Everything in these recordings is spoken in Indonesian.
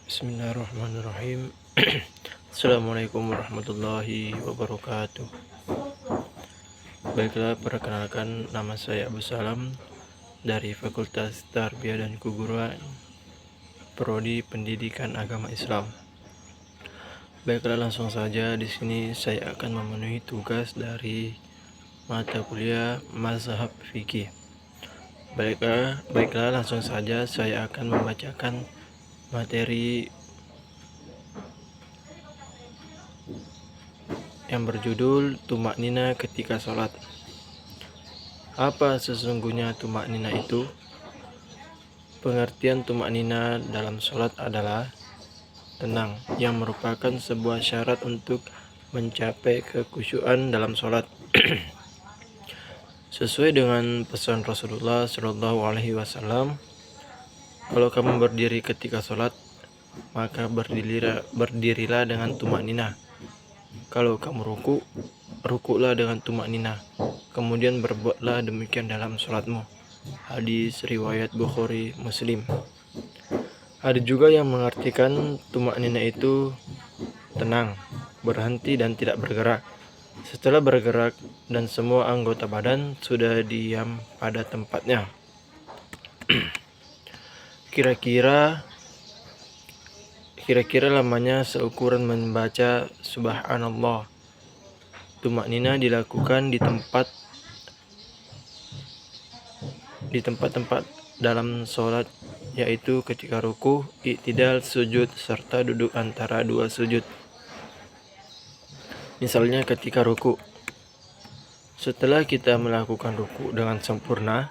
Bismillahirrahmanirrahim. Assalamualaikum warahmatullahi wabarakatuh. Baiklah, perkenalkan, nama saya Abu Salam dari Fakultas Tarbiyah dan Keguruan, Prodi Pendidikan Agama Islam. Baiklah, langsung saja di sini saya akan memenuhi tugas dari mata kuliah Mazhab Fikih. Baiklah, langsung saja saya akan membacakan materi yang berjudul Tumak-nina ketika sholat. Apa sesungguhnya tumak-nina itu? Pengertian tumak-nina dalam sholat adalah tenang, yang merupakan sebuah syarat untuk mencapai kekhusyuan dalam sholat. Sesuai dengan pesan Rasulullah SAW, kalau kamu berdiri ketika sholat, maka berdirilah dengan tumak-nina. Kalau kamu rukuklah dengan tumak-nina. Kemudian berbuatlah demikian dalam sholatmu. Hadis riwayat Bukhari Muslim. Ada juga yang mengartikan tumak-nina itu tenang, berhenti dan tidak bergerak. Setelah bergerak dan semua anggota badan sudah diam pada tempatnya. Kira-kira lamanya seukuran membaca Subhanallah. Tumak-nina dilakukan di tempat-tempat dalam sholat, yaitu ketika ruku, i'tidal, sujud, serta duduk antara dua sujud. Misalnya ketika ruku. Setelah kita melakukan ruku dengan sempurna,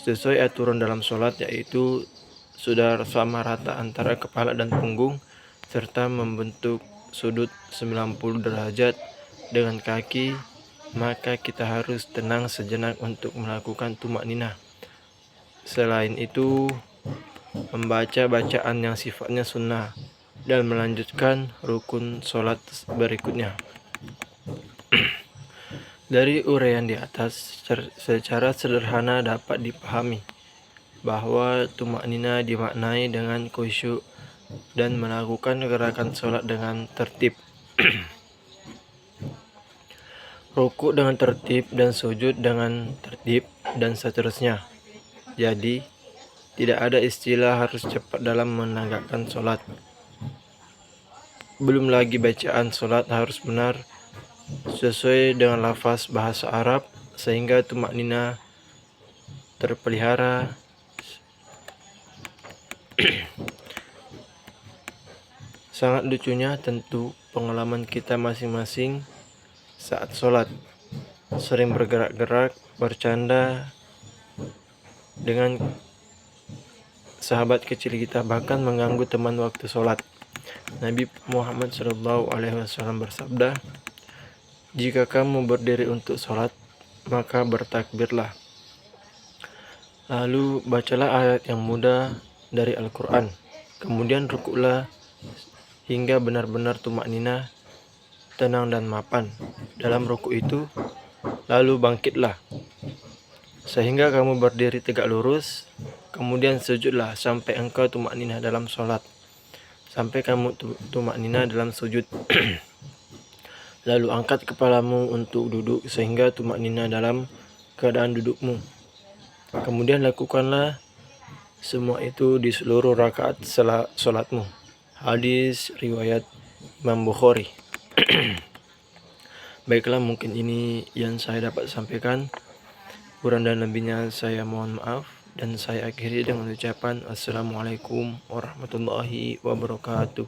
sesuai aturan dalam sholat, yaitu sudah sama rata antara kepala dan punggung, serta membentuk sudut 90 derajat dengan kaki, maka kita harus tenang sejenak untuk melakukan tumak-nina. Selain itu, membaca bacaan yang sifatnya sunnah dan melanjutkan rukun sholat berikutnya. Dari uraian di atas, secara sederhana dapat dipahami bahwa tumak-nina dimaknai dengan khusyuk dan melakukan gerakan sholat dengan tertib. Rukuk dengan tertib dan sujud dengan tertib dan seterusnya. Jadi, tidak ada istilah harus cepat dalam menegakkan sholat. Belum lagi bacaan sholat harus benar sesuai dengan lafaz bahasa Arab sehingga tumak-nina terpelihara. Sangat lucunya tentu pengalaman kita masing-masing saat sholat. Sering bergerak-gerak, bercanda dengan sahabat kecil kita, bahkan mengganggu teman waktu sholat. Nabi Muhammad SAW bersabda, "Jika kamu berdiri untuk sholat, maka bertakbirlah. Lalu bacalah ayat yang mudah dari Al-Quran. Kemudian rukuklah hingga benar-benar tumak-nina, tenang dan mapan dalam rukuk itu. Lalu bangkitlah sehingga kamu berdiri tegak lurus. Kemudian sujudlah sampai engkau tumak-nina dalam sholat. Sampai kamu tumak-nina dalam sujud. Lalu angkat kepalamu untuk duduk sehingga tumak-nina dalam keadaan dudukmu. Kemudian lakukanlah semua itu di seluruh rakaat sholatmu." Hadis riwayat Imam Bukhari. Baiklah, mungkin ini yang saya dapat sampaikan. Kurang dan lebihnya saya mohon maaf, dan saya akhiri dengan ucapan Assalamualaikum warahmatullahi wabarakatuh.